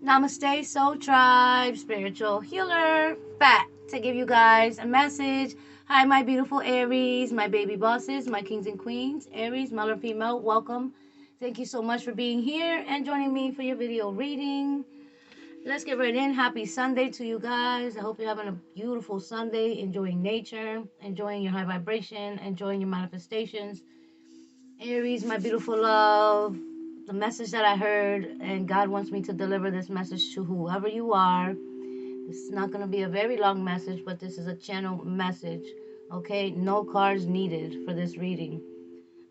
Namaste, Soul Tribe, Spiritual Healer, back to give you guys a message. Hi, my beautiful Aries, my baby bosses, my kings and queens. Aries, male or female, welcome. Thank you so much for being here and joining me for your video reading. Let's get right in. Happy Sunday to you guys. I hope you're having a beautiful Sunday, enjoying nature, enjoying your high vibration, enjoying your manifestations. Aries, my beautiful love, the message that I heard, and God wants me to deliver this message to whoever you are. This is not going to be a very long message, but this is a channel message. Okay, no cards needed for this reading.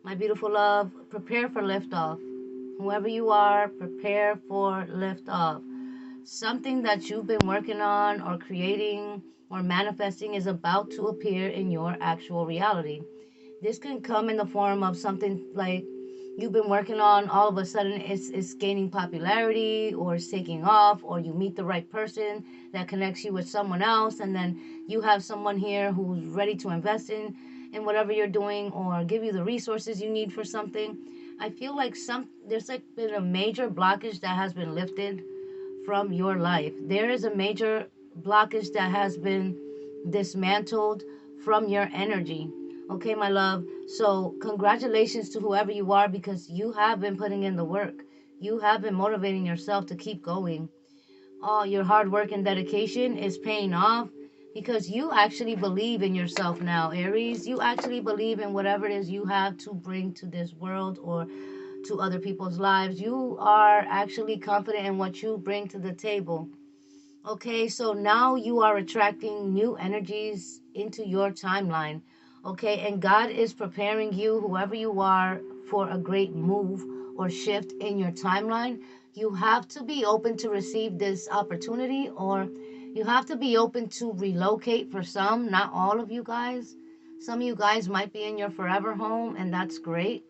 My beautiful love, prepare for liftoff. Whoever you are, prepare for liftoff. Something that you've been working on or creating or manifesting is about to appear in your actual reality. This can come in the form of something like you've been working on, all of a sudden it's gaining popularity or it's taking off, or you meet the right person that connects you with someone else, and then you have someone here who's ready to invest in whatever you're doing or give you the resources you need for something. I feel like there's like been a major blockage that has been lifted from your life. There is a major blockage that has been dismantled from your energy. Okay, my love. So, congratulations to whoever you are, because you have been putting in the work. You have been motivating yourself to keep going. All your hard work and dedication is paying off because you actually believe in yourself now, Aries. You actually believe in whatever it is you have to bring to this world or to other people's lives. You are actually confident in what you bring to the table. Okay, so now you are attracting new energies into your timeline. Okay, and God is preparing you, whoever you are, for a great move or shift in your timeline. You have to be open to receive this opportunity, or you have to be open to relocate for some, not all of you guys. Some of you guys might be in your forever home, and that's great.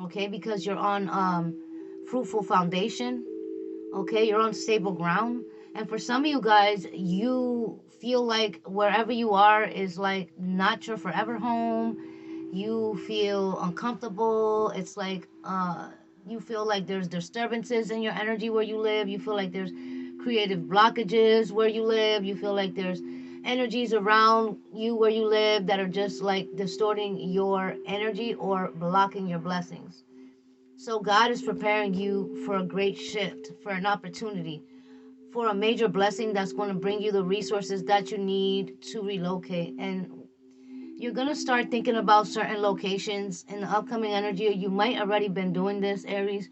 Okay, because you're on fruitful foundation. Okay, you're on stable ground. And for some of you guys, you feel like wherever you are is like not your forever home. You feel uncomfortable. It's like you feel like there's disturbances in your energy where you live. You feel like there's creative blockages where you live. You feel like there's energies around you where you live that are just like distorting your energy or blocking your blessings. So God is preparing you for a great shift, for an opportunity, for a major blessing that's going to bring you the resources that you need to relocate. And you're going to start thinking about certain locations in the upcoming energy. You might already been doing this, Aries.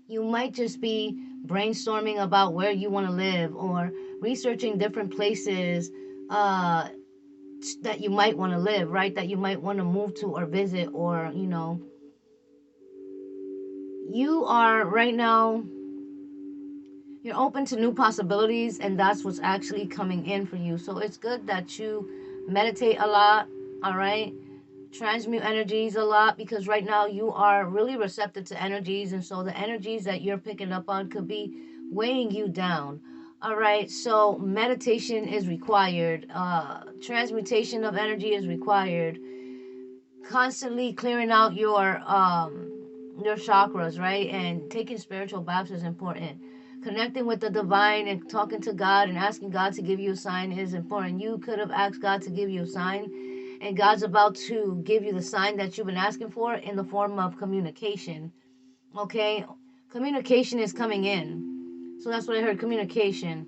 You might just be brainstorming about where you want to live or researching different places uh, that you might want to live, right? That you might want to move to or visit, or, you are right now, you're open to new possibilities, and that's what's actually coming in for you. So it's good that you meditate a lot, all right? Transmute energies a lot, because right now you are really receptive to energies, and so the energies that you're picking up on could be weighing you down. All right, so meditation is required. Transmutation of energy is required. Constantly clearing out your chakras, right? And taking spiritual baths is important. Connecting with the divine and talking to God and asking God to give you a sign is important. You could have asked God to give you a sign, and God's about to give you the sign that you've been asking for in the form of communication. Okay? Communication is coming in. So that's what I heard, communication.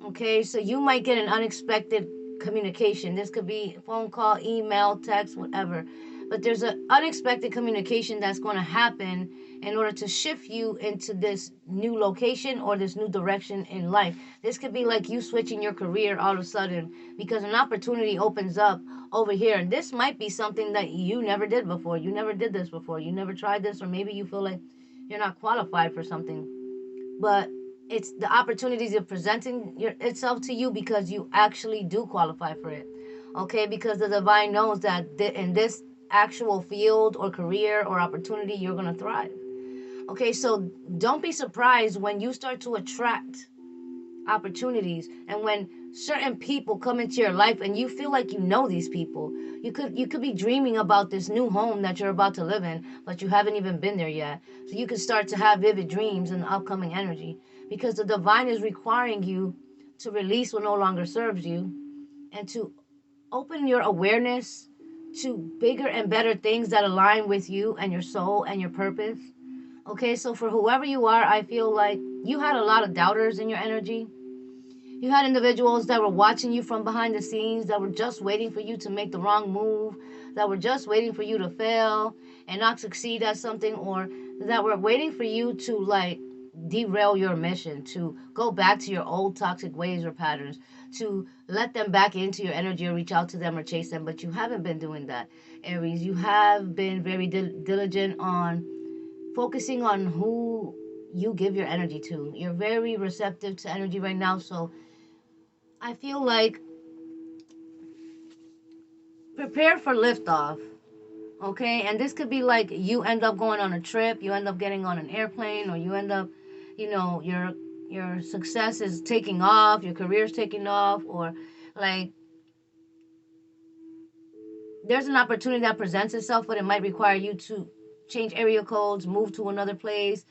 Okay? So you might get an unexpected communication. This could be phone call, email, text, whatever. But there's an unexpected communication that's going to happen in order to shift you into this new location or this new direction in life. This could be like you switching your career all of a sudden because an opportunity opens up over here. And this might be something that you never did before. You never did this before. You never tried this, or maybe you feel like you're not qualified for something. But it's the opportunities of presenting itself to you because you actually do qualify for it. Okay, because the divine knows that in this actual field or career or opportunity, you're going to thrive. Okay, so don't be surprised when you start to attract opportunities, and when certain people come into your life and you feel like you know these people. You could be dreaming about this new home that you're about to live in, but you haven't even been there yet. So you could start to have vivid dreams in the upcoming energy, because the divine is requiring you to release what no longer serves you and to open your awareness to bigger and better things that align with you and your soul and your purpose. Okay, so for whoever you are, I feel like you had a lot of doubters in your energy. You had individuals that were watching you from behind the scenes, that were just waiting for you to make the wrong move, that were just waiting for you to fail and not succeed at something, or that were waiting for you to like derail your mission, to go back to your old toxic ways or patterns, to let them back into your energy or reach out to them or chase them. But you haven't been doing that, Aries. You have been very diligent on focusing on who you give your energy to. You're very receptive to energy right now, so I feel like prepare for liftoff, okay? And this could be like you end up going on a trip, you end up getting on an airplane, or you end up, your success is taking off, your career's taking off, or like there's an opportunity that presents itself, but it might require you to change area codes, move to another place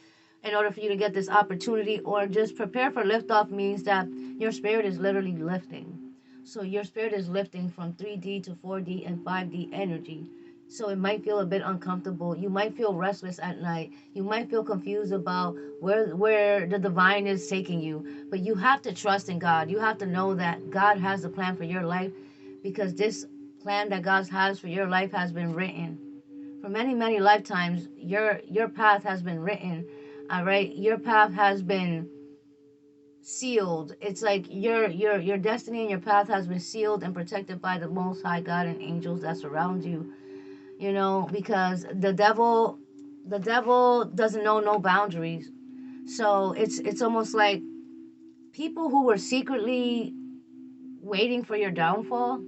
in order for you to get this opportunity, or just prepare for liftoff means that your spirit is literally lifting. So your spirit is lifting from 3D to 4D and 5D energy. So it might feel a bit uncomfortable. You might feel restless at night. You might feel confused about where the divine is taking you. But you have to trust in God. You have to know that God has a plan for your life, because this plan that God has for your life has been written. For many, many lifetimes, your path has been written. All right? Your path has been sealed. It's like your destiny and your path has been sealed and protected by the Most High God and angels that surround you. Because the devil doesn't know no boundaries. So it's almost like people who were secretly waiting for your downfall,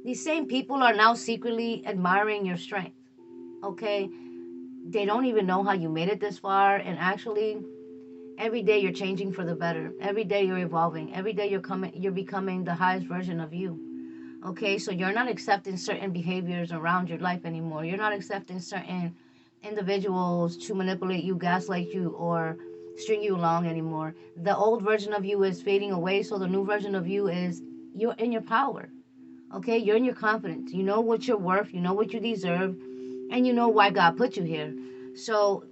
these same people are now secretly admiring your strength. Okay? They don't even know how you made it this far, and actually every day you're changing for the better. Every day you're evolving. Every day you're becoming the highest version of you. Okay, so you're not accepting certain behaviors around your life anymore. You're not accepting certain individuals to manipulate you, gaslight you, or string you along anymore. The old version of you is fading away, so the new version of you is you're in your power. Okay, you're in your confidence. You know what you're worth, you know what you deserve, and you know why God put you here. So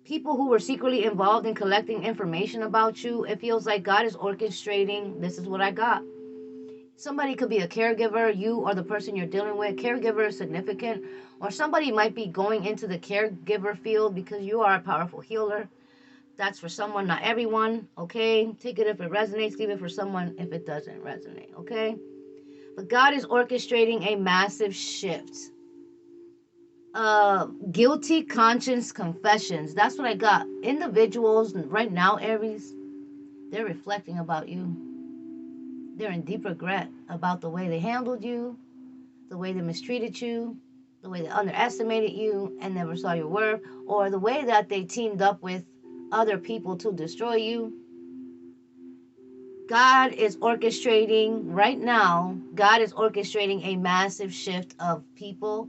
people who were secretly involved in collecting information about you, it feels like God is orchestrating, this is what I got. Somebody could be a caregiver, you or the person you're dealing with. Caregiver is significant. Or somebody might be going into the caregiver field because you are a powerful healer. That's for someone, not everyone, okay? Take it if it resonates, leave it for someone if it doesn't resonate, okay? But God is orchestrating a massive shift. Guilty conscience confessions. That's what I got. Individuals right now, Aries, they're reflecting about you. They're in deep regret about the way they handled you, the way they mistreated you, the way they underestimated you and never saw your worth, or the way that they teamed up with other people to destroy you. God is orchestrating right now, God is orchestrating a massive shift of people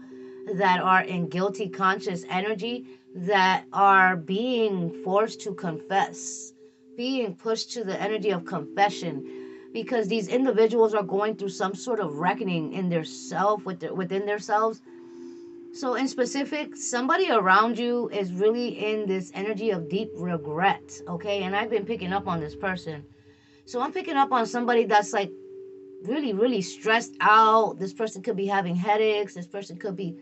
that are in guilty conscious energy, that are being forced to confess, being pushed to the energy of confession, because these individuals are going through some sort of reckoning in their self, within themselves. So in specific, somebody around you is really in this energy of deep regret, okay? And I've been picking up on this person. So I'm picking up on somebody that's like really, really stressed out. This person could be having headaches. This person could be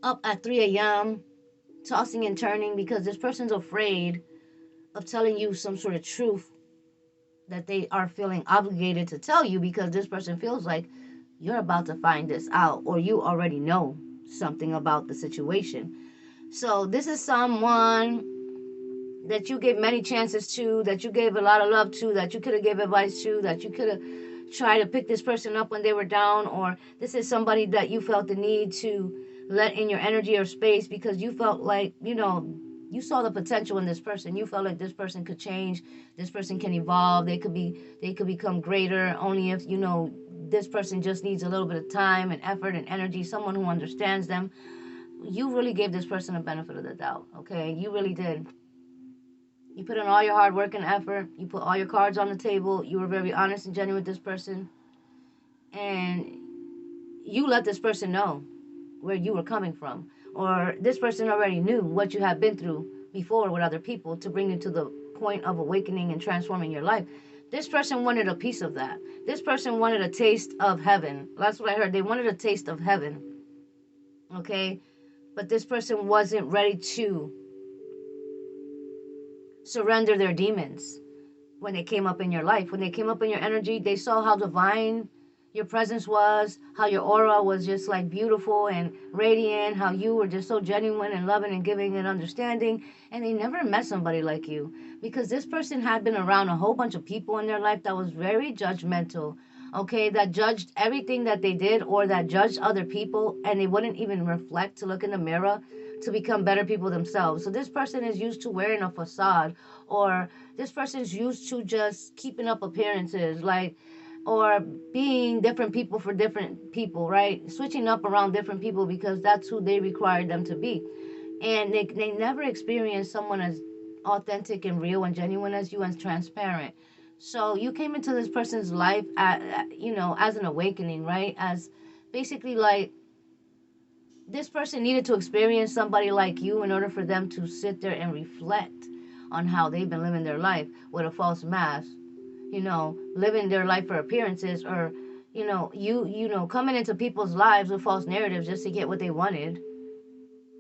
up at 3 a.m. tossing and turning because this person's afraid of telling you some sort of truth that they are feeling obligated to tell you, because this person feels like you're about to find this out or you already know something about the situation. So this is someone that you gave many chances to, that you gave a lot of love to, that you could have gave advice to, that you could have tried to pick this person up when they were down, or this is somebody that you felt the need to let in your energy or space because you felt like, you saw the potential in this person. You felt like this person could change, this person can evolve, they could become greater, only if, this person just needs a little bit of time and effort and energy, someone who understands them. You really gave this person a benefit of the doubt, okay? You really did. You put in all your hard work and effort. You put all your cards on the table. You were very honest and genuine with this person. And you let this person know where you were coming from. Or this person already knew what you had been through before with other people to bring you to the point of awakening and transforming your life. This person wanted a piece of that. This person wanted a taste of heaven. That's what I heard. They wanted a taste of heaven. Okay? But this person wasn't ready to surrender their demons when they came up in your life. When they came up in your energy, they saw how divine your presence was, how your aura was just like beautiful and radiant, how you were just so genuine and loving and giving and understanding. And they never met somebody like you, because this person had been around a whole bunch of people in their life that was very judgmental, okay, that judged everything that they did, or that judged other people, and they wouldn't even reflect to look in the mirror to become better people themselves. So this person is used to wearing a facade, or this person is used to just keeping up appearances, like, or being different people for different people, right? Switching up around different people because that's who they required them to be. And they never experienced someone as authentic and real and genuine as you, and transparent. So you came into this person's life as an awakening, right? As basically like this person needed to experience somebody like you in order for them to sit there and reflect on how they've been living their life with a false mask, living their life for appearances, or coming into people's lives with false narratives just to get what they wanted,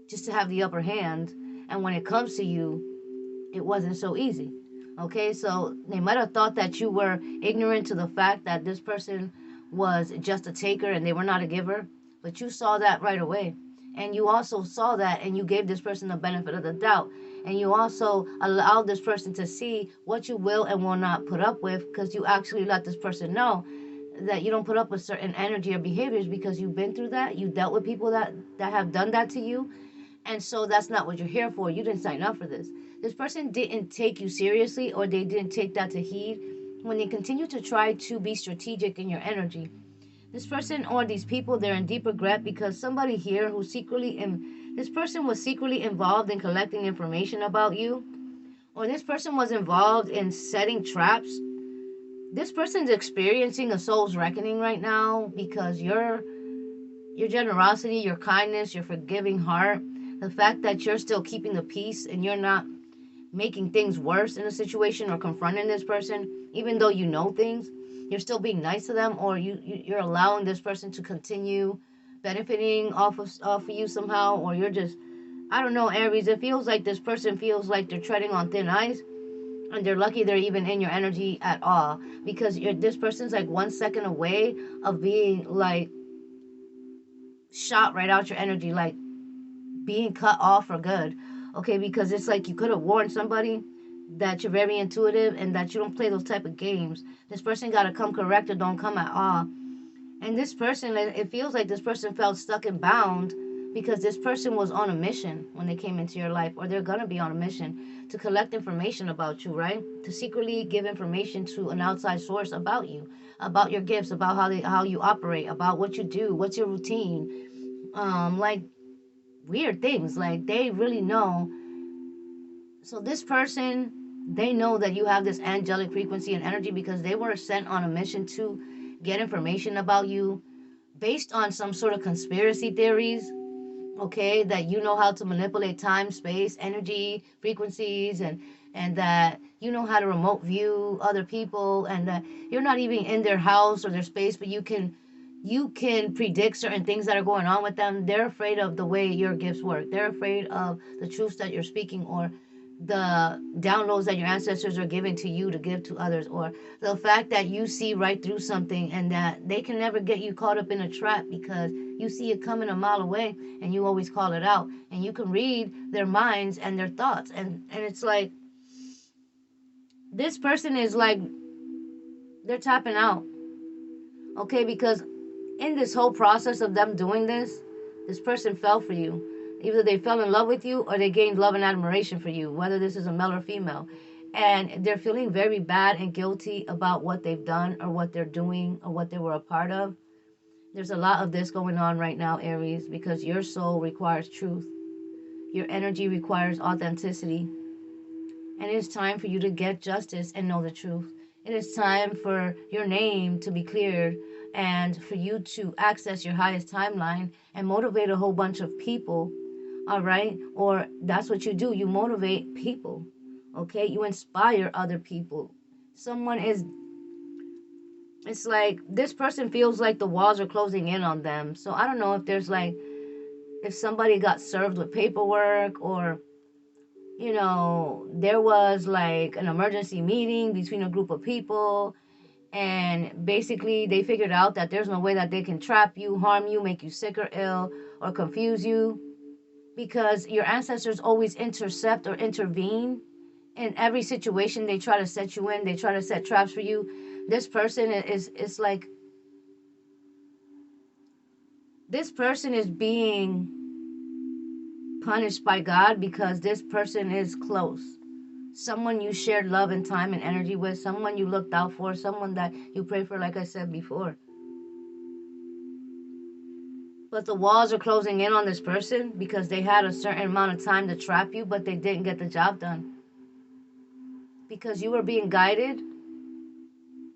just to have the upper hand. And when it comes to you, it wasn't so easy. Okay, so they might have thought that you were ignorant to the fact that this person was just a taker and they were not a giver, but you saw that right away. And you also saw that, and you gave this person the benefit of the doubt. And you also allowed this person to see what you will and will not put up with, because you actually let this person know that you don't put up with certain energy or behaviors because you've been through that. You dealt with people that have done that to you. And so that's not what you're here for. You didn't sign up for this. This person didn't take you seriously, or they didn't take that to heed when they continue to try to be strategic in your energy. This person or these people, they're in deep regret because somebody here who this person was secretly involved in collecting information about you, or this person was involved in setting traps. This person's experiencing a soul's reckoning right now because your generosity, your kindness, your forgiving heart, the fact that you're still keeping the peace and you're not making things worse in a situation or confronting this person, even though you know things, you're still being nice to them, or you're allowing this person to continue benefiting off of you somehow, or you're just, I don't know, Aries. It feels like this person feels like they're treading on thin ice, and they're lucky they're even in your energy at all, because this person's like 1 second away of being like shot right out your energy, like being cut off for good. Okay, because it's like you could have warned somebody that you're very intuitive and that you don't play those type of games. This person got to come correct or don't come at all. And this person, it feels like this person felt stuck and bound because this person was on a mission when they came into your life, or they're going to be on a mission to collect information about you, right? To secretly give information to an outside source about you, about your gifts, about how you operate, about what you do, what's your routine. Like weird things, like they really know. So this person, they know that you have this angelic frequency and energy because they were sent on a mission to get information about you based on some sort of conspiracy theories, okay, that you know how to manipulate time, space, energy, frequencies, and that you know how to remote view other people, and that you're not even in their house or their space, but you can predict certain things that are going on with them. They're afraid of the way your gifts work. They're afraid of the truths that you're speaking, or the downloads that your ancestors are giving to you to give to others, or the fact that you see right through something and that they can never get you caught up in a trap because you see it coming a mile away and you always call it out, and you can read their minds and their thoughts. And it's like this person is like they're tapping out, okay, because in this whole process of them doing this person fell for you. Either they fell in love with you or they gained love and admiration for you, whether this is a male or female. And they're feeling very bad and guilty about what they've done or what they're doing or what they were a part of. There's a lot of this going on right now, Aries, because your soul requires truth. Your energy requires authenticity. And it is time for you to get justice and know the truth. It is time for your name to be cleared and for you to access your highest timeline and motivate a whole bunch of people. All right? Or that's what you do. You motivate people. Okay? You inspire other people. Someone is, it's like this person feels like the walls are closing in on them. So I don't know if there's like, if somebody got served with paperwork, or there was like an emergency meeting between a group of people, and basically they figured out that there's no way that they can trap you, harm you, make you sick or ill, or confuse you, because your ancestors always intercept or intervene in every situation they try to set you in. They try to set traps for you. This person is like, this person is being punished by God because this person is close. Someone you shared love and time and energy with, someone you looked out for, someone that you prayed for, like I said before. But the walls are closing in on this person because they had a certain amount of time to trap you, but they didn't get the job done. Because you were being guided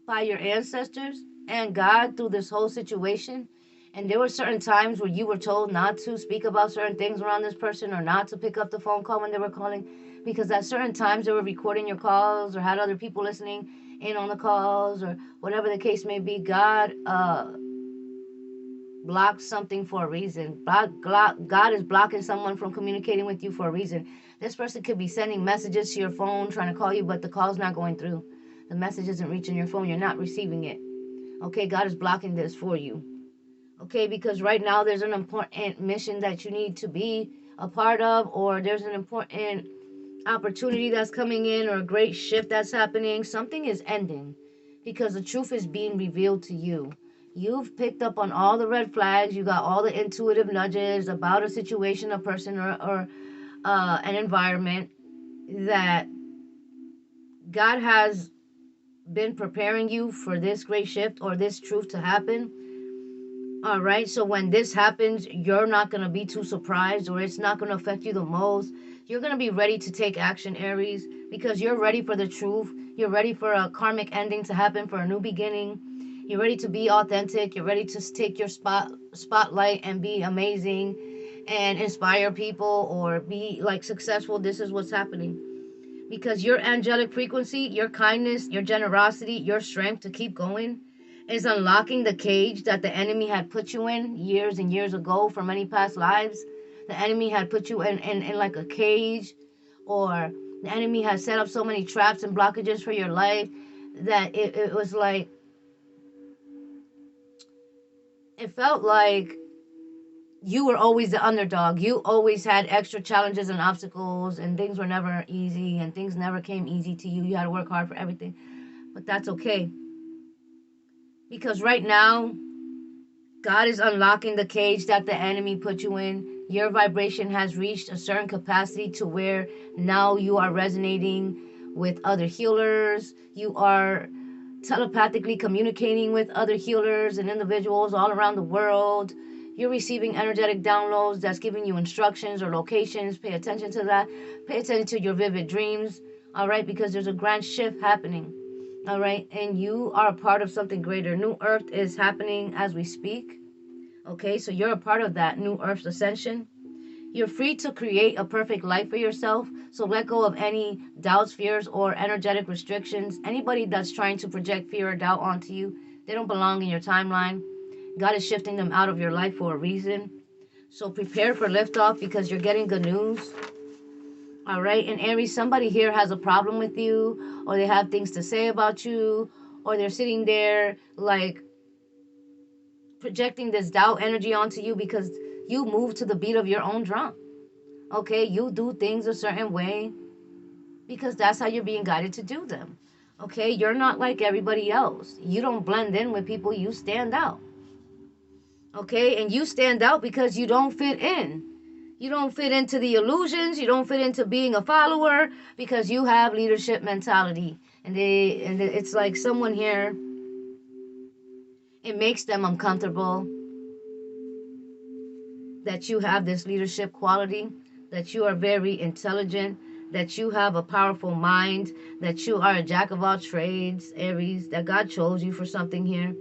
by your ancestors and God through this whole situation. And there were certain times where you were told not to speak about certain things around this person, or not to pick up the phone call when they were calling, because at certain times they were recording your calls or had other people listening in on the calls, or whatever the case may be. God blocks something for a reason. God is blocking someone from communicating with you for a reason. This person could be sending messages to your phone, trying to call you, but the call's not going through. The message isn't reaching your phone. You're not receiving it. Okay, God is blocking this for you. Okay, because right now there's an important mission that you need to be a part of, or there's an important opportunity that's coming in, or a great shift that's happening. Something is ending because the truth is being revealed to you. You've picked up on all the red flags. You got all the intuitive nudges about a situation, a person, or an environment that God has been preparing you for this great shift or this truth to happen. All right, so when this happens, you're not going to be too surprised, or it's not going to affect you the most. You're going to be ready to take action, Aries, because you're ready for the truth. You're ready for a karmic ending to happen, for a new beginning. You're ready to be authentic. You're ready to take your spotlight and be amazing and inspire people, or be like successful. This is what's happening. Because your angelic frequency, your kindness, your generosity, your strength to keep going is unlocking the cage that the enemy had put you in years and years ago from many past lives. The enemy had put you in like a cage, or the enemy had set up so many traps and blockages for your life that it was like, it felt like you were always the underdog. You always had extra challenges and obstacles, and things were never easy, and things never came easy to you. You had to work hard for everything. But that's okay. Because right now, God is unlocking the cage that the enemy put you in. Your vibration has reached a certain capacity to where now you are resonating with other healers. You are telepathically communicating with other healers and individuals all around the world. You're receiving energetic downloads that's giving you instructions or locations. Pay attention to that. Pay attention to your vivid dreams. All right, because there's a grand shift happening. All right, and you are a part of something greater. New Earth is happening as we speak. Okay, so you're a part of that New Earth's ascension. You're free to create a perfect life for yourself. So let go of any doubts, fears, or energetic restrictions. Anybody that's trying to project fear or doubt onto you, they don't belong in your timeline. God is shifting them out of your life for a reason. So prepare for liftoff, because you're getting good news. All right, and Aries, somebody here has a problem with you, or they have things to say about you, or they're sitting there like projecting this doubt energy onto you because you move to the beat of your own drum. Okay, you do things a certain way because that's how you're being guided to do them. Okay, you're not like everybody else. You don't blend in with people, you stand out. Okay, and you stand out because you don't fit in. You don't fit into the illusions. You don't fit into being a follower because you have leadership mentality. And it's like someone here, it makes them uncomfortable that you have this leadership quality, that you are very intelligent, that you have a powerful mind, that you are a jack of all trades, Aries, that God chose you for something here.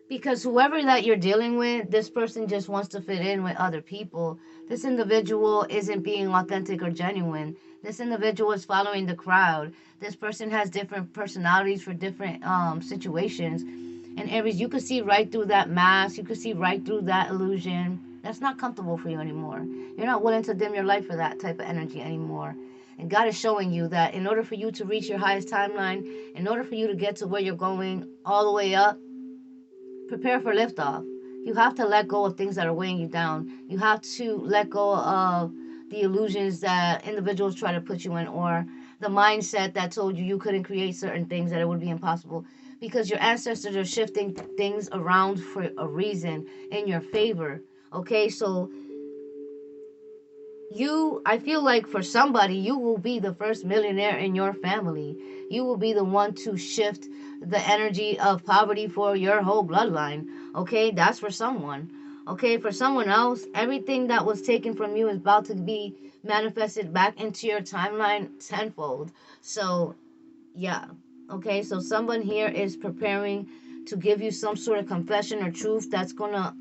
Because whoever that you're dealing with, this person just wants to fit in with other people. This individual isn't being authentic or genuine. This individual is following the crowd. This person has different personalities for different situations. And Aries, you could see right through that mask. You could see right through that illusion. That's not comfortable for you anymore. You're not willing to dim your light for that type of energy anymore. And God is showing you that in order for you to reach your highest timeline, in order for you to get to where you're going all the way up, prepare for liftoff. You have to let go of things that are weighing you down. You have to let go of the illusions that individuals try to put you in, or the mindset that told you you couldn't create certain things, that it would be impossible. Because your ancestors are shifting things around for a reason in your favor. Okay, so I feel like for somebody, you will be the first millionaire in your family. You will be the one to shift the energy of poverty for your whole bloodline. Okay, that's for someone. Okay, for someone else, everything that was taken from you is about to be manifested back into your timeline tenfold. So, yeah. Okay, so someone here is preparing to give you some sort of confession or truth that's going to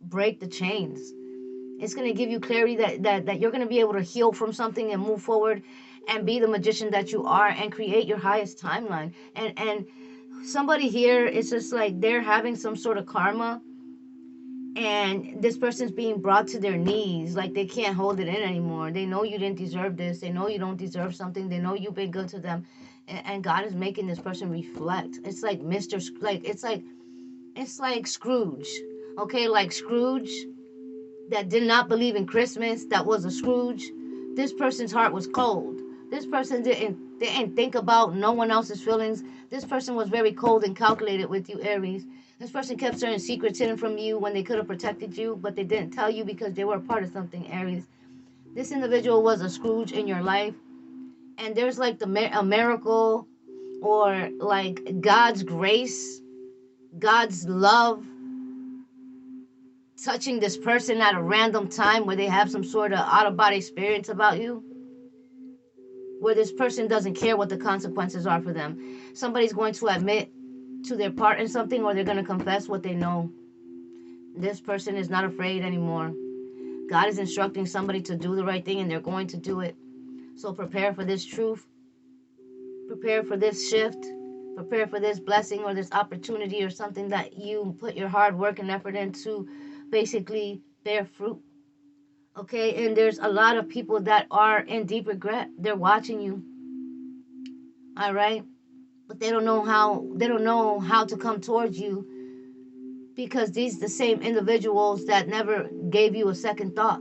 break the chains. It's going to give you clarity that you're going to be able to heal from something and move forward and be the magician that you are and create your highest timeline. And somebody here, it's just like they're having some sort of karma, and this person's being brought to their knees, like they can't hold it in anymore. They know you didn't deserve this. They know you don't deserve something. They know you've been good to them, and God is making this person reflect. It's like it's like Scrooge. Okay, like Scrooge that did not believe in Christmas, that was a Scrooge. This person's heart was cold. This person didn't think about no one else's feelings. This person was very cold and calculated with you, Aries. This person kept certain secrets hidden from you when they could have protected you, but they didn't tell you because they were a part of something, Aries. This individual was a Scrooge in your life, and there's like a miracle, or like God's grace, God's love touching this person at a random time where they have some sort of out-of-body experience about you, where this person doesn't care what the consequences are for them. Somebody's going to admit to their part in something, or they're going to confess what they know. This person is not afraid anymore. God is instructing somebody to do the right thing, and they're going to do it. So prepare for this truth. Prepare for this shift. Prepare for this blessing or this opportunity or something that you put your hard work and effort into basically bear fruit. Okay, and there's a lot of people that are in deep regret. They're watching you. All right, but they don't know how to come towards you, because these the same individuals that never gave you a second thought,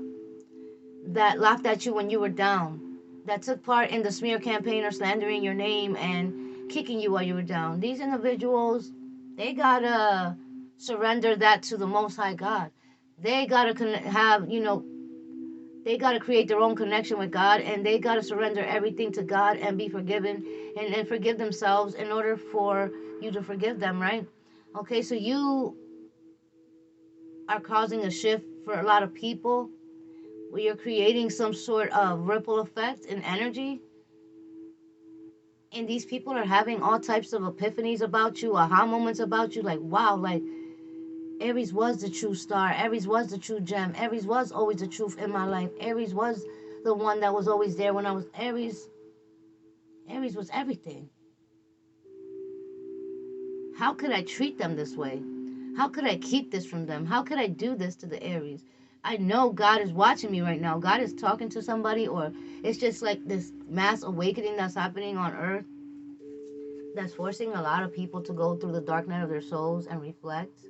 that laughed at you when you were down, that took part in the smear campaign or slandering your name and kicking you while you were down. These individuals, they gotta surrender that to the Most High God. They gotta have, they got to create their own connection with God, and they got to surrender everything to God and be forgiven, and forgive themselves in order for you to forgive them, right? Okay, so you are causing a shift for a lot of people where you're creating some sort of ripple effect in energy, and these people are having all types of epiphanies about you, aha moments about you, like, wow, like, Aries was the true star. Aries was the true gem. Aries was always the truth in my life. Aries was the one that was always there when I was Aries. Aries was everything. How could I treat them this way? How could I keep this from them? How could I do this to the Aries? I know God is watching me right now. God is talking to somebody, or it's just like this mass awakening that's happening on earth that's forcing a lot of people to go through the dark night of their souls and reflect.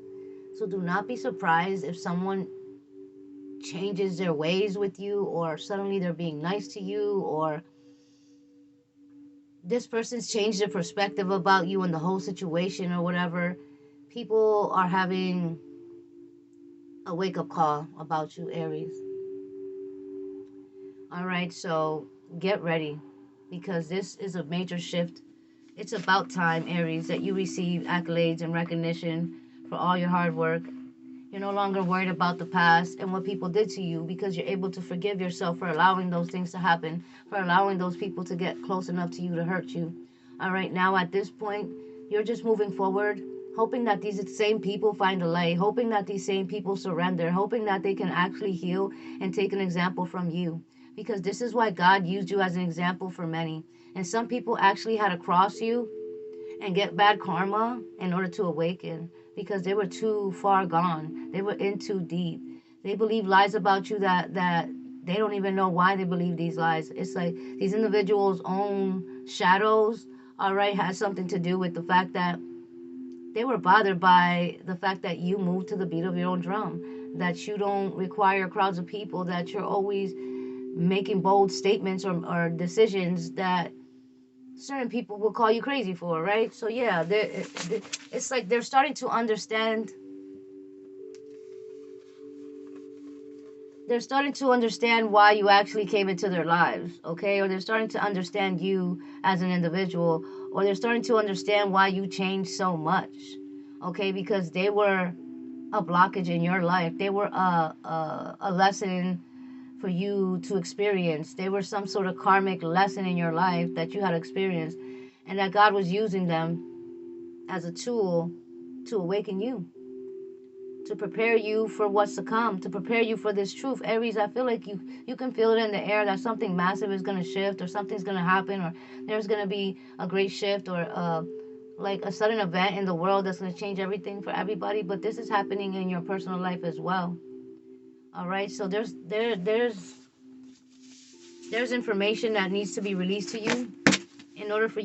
So do not be surprised if someone changes their ways with you, or suddenly they're being nice to you, or this person's changed their perspective about you and the whole situation or whatever. People are having a wake-up call about you, Aries. All right, so get ready, because this is a major shift. It's about time, Aries, that you receive accolades and recognition for all your hard work. You're no longer worried about the past and what people did to you, because you're able to forgive yourself for allowing those things to happen, for allowing those people to get close enough to you to hurt you. All right, now at this point, you're just moving forward, hoping that these same people find a light, hoping that these same people surrender, hoping that they can actually heal and take an example from you. Because this is why God used you as an example for many. And some people actually had to cross you and get bad karma in order to awaken, because they were too far gone. They were in too deep. They believe lies about you that they don't even know why they believe these lies. It's like these individuals' own shadows, all right, has something to do with the fact that they were bothered by the fact that you move to the beat of your own drum, that you don't require crowds of people, that you're always making bold statements or decisions that certain people will call you crazy for, right? So yeah, it's like they're starting to understand. They're starting to understand why you actually came into their lives, okay? Or they're starting to understand you as an individual, or they're starting to understand why you changed so much, okay? Because they were a blockage in your life. They were a lesson for you to experience. They were some sort of karmic lesson in your life that you had experienced, and that God was using them as a tool to awaken you, to prepare you for what's to come, to prepare you for this truth. Aries, I feel like you can feel it in the air that something massive is going to shift, or something's going to happen, or there's going to be a great shift, or like a sudden event in the world that's going to change everything for everybody. But this is happening in your personal life as well. All right, so there's information that needs to be released to you in order for you